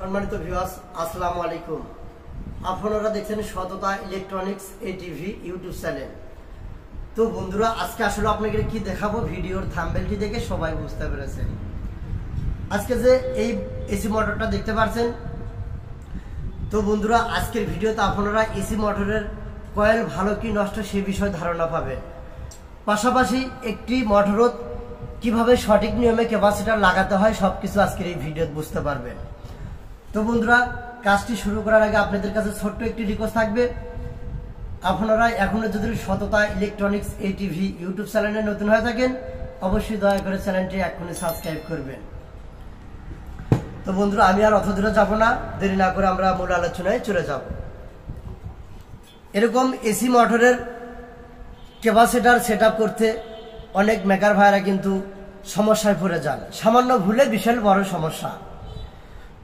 সম্মানিত ভিউয়ার্স, আসসালামু আলাইকুম। আপনারা দেখছেন সততা ইলেকট্রনিক্স এটিভি ইউটিউব চ্যানেল। তো বন্ধুরা, আজকে আসলে আপনাকে কি দেখাবো, ভিডিওর থাম্বনেলটি দেখে সবাই বুঝতে পেরেছেন। আজকে যে এই এসি মোটরটা দেখতে পাচ্ছেন, তো বন্ধুরা আজকের ভিডিওতে আপনারা এসি মোটরের কয়েল ভালো কি নষ্ট সে বিষয়ে ধারণা পাবেন। পাশাপাশি একটি মোটরও কিভাবে সঠিক নিয়মে ক্যাপাসিটর লাগাতে হয় সবকিছু আজকের এই ভিডিওতে বুঝতে পারবেন। তো বন্ধুরা, কাজটি শুরু করার আগে আপনাদের কাছে ছোট্ট একটি রিকোয়েস্ট থাকবে, আপনারা এখনো যদি সততা ইলেকট্রনিক্স এটিভি ইউটিউব চ্যানেলে নতুন হয়ে থাকেন, অবশ্যই দয়া করে চ্যানেলটি এখনই সাবস্ক্রাইব করবেন। তো বন্ধুরা, আমি আর অত দূরে যাব না, দেরি না করে আমরা মূল আলোচনায় চলে যাব। এরকম এসি মোটরের ক্যাপাসিটর সেট করতে অনেক মেকার ভাইরা কিন্তু সমস্যায় পড়ে যান, সামান্য ভুলে বিশাল বড় সমস্যা।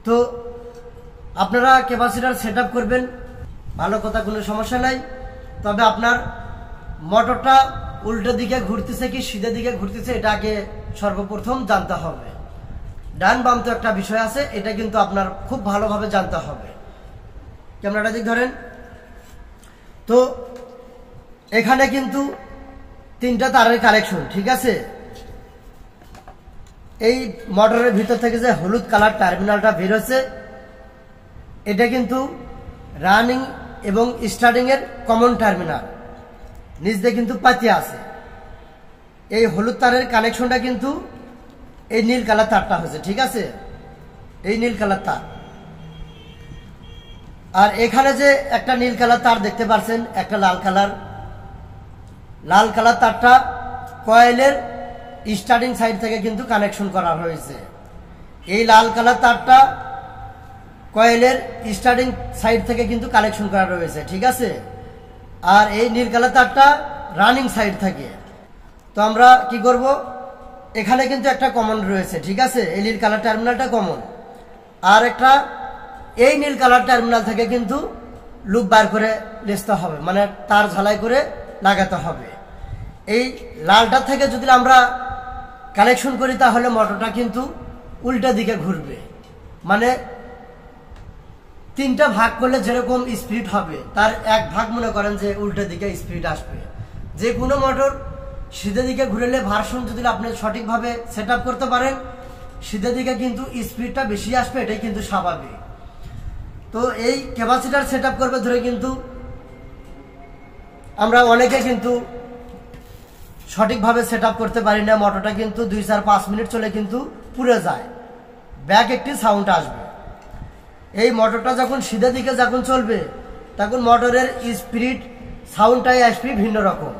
তো আপনারা ক্যাপাসিটর সেট করবেন, ভালো কথা, কোনো সমস্যা নাই। তবে আপনার মোটরটা উল্টো দিকে ঘুরতেছে কি সিধে দিকে ঘুরতেছে এটা আগে সর্বপ্রথম জানতে হবে। ডান বাম তো একটা বিষয় আছে, এটা কিন্তু আপনার খুব ভালোভাবে জানতে হবে। ক্যামেরাটা দিক ধরেন। তো এখানে কিন্তু তিনটা তারের কানেকশন, ঠিক আছে। এই মোটরের ভিতর থেকে যে হলুদ কালার টার্মিনালটা বের হচ্ছে, এটা কিন্তু রানিং এবং স্টার্টিং এর কমন টার্মিনাল, নিচ দিয়ে কিন্তু পাতি আছে। এই হলুদ তারের কানেকশনটা কিন্তু এই নীল কালার তারটা হচ্ছে, ঠিক আছে, এই নীল কালার তার। আর এখানে যে একটা নীল কালার তার দেখতে পাচ্ছেন, একটা লাল কালার তারটা কয়েলের স্টার্টিং সাইড থেকে কিন্তু কানেকশন করা হয়েছে। এই লাল কালার তারটা কয়েলের স্টার্টিং সাইড থেকে কিন্তু কানেকশন করা রয়েছে, ঠিক আছে। আর এই নীল কালার তারটা রানিং সাইড থেকে। তো আমরা কি করব, এখানে কিন্তু একটা কমন রয়েছে, ঠিক আছে, এই নীল কালার টার্মিনালটা কমন। আর একটা এই নীল কালার টার্মিনাল থেকে কিন্তু লুপ বার করে নিতে হবে, মানে তার ঝালাই করে লাগাতে হবে। এই লালটা থেকে যদি আমরা কানেকশন করি তাহলে মোটরটা কিন্তু উল্টা দিকে ঘুরবে, মানে তিনটা ভাগ করলে যেরকম স্পিড হবে তার এক ভাগ মনে করেন যে উল্টা দিকে স্পিড আসবে। যে কোনো মোটর সিধে দিকে ঘুরলে ভার্সন যদি আপনি সঠিকভাবে সেট করতে পারেন, সিধে দিকে কিন্তু স্পিডটা বেশি আসবে, এটাই কিন্তু স্বাভাবিক। তো এই ক্যাপাসিটর সেট করবে ধরে কিন্তু আমরা অনেকে কিন্তু সঠিকভাবে সেট করতে পারি না, মোটরটা কিন্তু 2-4-5 মিনিট চলে কিন্তু পুড়ে যায়, ব্যাক একটি সাউন্ড আসবে। এই মোটরটা যখন সিধে দিকে যখন চলবে তখন মোটরের স্পিড সাউন্ডটাই আসবে ভিন্ন রকম।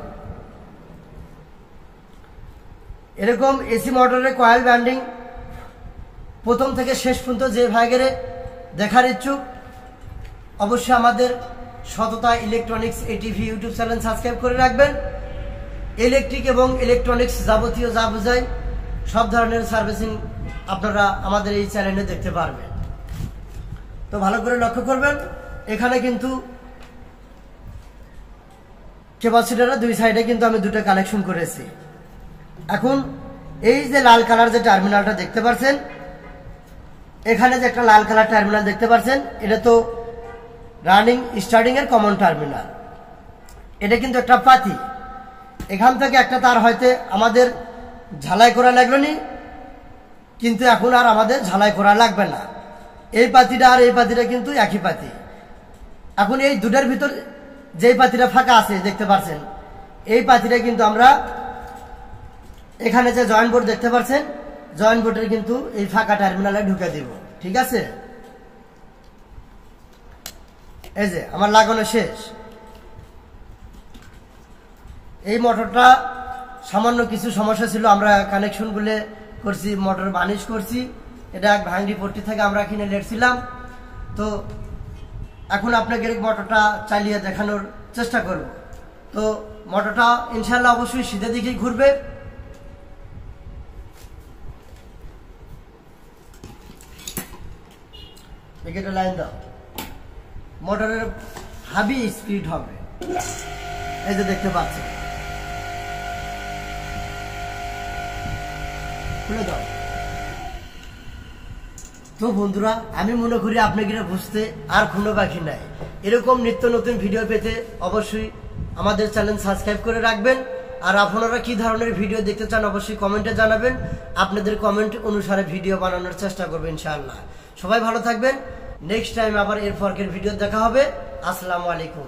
এরকম এসি মোটরের কয়েল ব্যান্ডিং প্রথম থেকে শেষ পর্যন্ত যে ভাগের দেখার ইচ্ছুক, অবশ্যই আমাদের সততা electronics ATV YouTube channel subscribe করে রাখবেন। ইলেকট্রিক এবং ইলেকট্রনিক্স যাবতীয় যা বোঝায় সব ধরনের সার্ভিসিং আপনারা আমাদের এই চ্যানেলে দেখতে পারবেন। তো ভালো করে লক্ষ্য করবেন, এখানে কিন্তু ক্যাপাসিটরের দুই সাইডে কিন্তু আমি দুটো কানেকশন করেছি। এখন এই যে লাল কালার যে টার্মিনালটা দেখতে পাচ্ছেন, এখানে যে একটা লাল কালার টার্মিনাল দেখতে পাচ্ছেন, এটা তো রানিং স্টার্টিং এর কমন টার্মিনাল। এটা কিন্তু একটা পাতি, এখান থেকে একটা তার হয়তো আমাদের ঝালাই করা লাগলো নি, কিন্তু এখন আর আমাদের ঝালাই করা লাগবে না। এই পাতিটা আর এই পাতিটা কিন্তু একই পাতি। এখন এই দুটার ভিতর যেই পাতিটা ফাঁকা আছে দেখতে পাচ্ছেন, এই পাতিটা কিন্তু আমরা এখানে যে জয়েন্ট বোর্ড দেখতে পাচ্ছেন, জয়েন্ট বোর্ডের কিন্তু এই ফাঁকা টার্মিনালে ঢুকে দিব, ঠিক আছে। এই যে আমার লাগানো শেষ। এই মোটরটা সামান্য কিছু সমস্যা ছিল, আমরা কানেকশনগুলো করছি, মোটর বানিশ করছি। এটা এক ভাঙ্গি পট্টি থেকে আমরা কিনে লেটছিলাম। তো এখন আপনাকে মোটরটা চালিয়ে দেখানোর চেষ্টা করব। তো মোটরটা ইনশাল্লাহ অবশ্যই সিধে দিকেই ঘুরবে। এখানে লাইন দাও, মোটরের হাবি স্পিড হবে, এই যে দেখতে পাচ্ছেন। খুলে দাও। তো বন্ধুরা, আমি মনে করি আপনাকে বুঝতে আর কোনো বাকি নাই। এরকম নিত্য নতুন ভিডিও পেতে অবশ্যই আমাদের চ্যানেল সাবস্ক্রাইব করে রাখবেন। আর আপনারা কি ধরনের ভিডিও দেখতে চান অবশ্যই কমেন্টে জানাবেন। আপনাদের কমেন্ট অনুসারে ভিডিও বানানোর চেষ্টা করবেন ইনশাআল্লাহ। সবাই ভালো থাকবেন। নেক্সট টাইম আবার এর পরের ভিডিও দেখা হবে। আসসালামু আলাইকুম।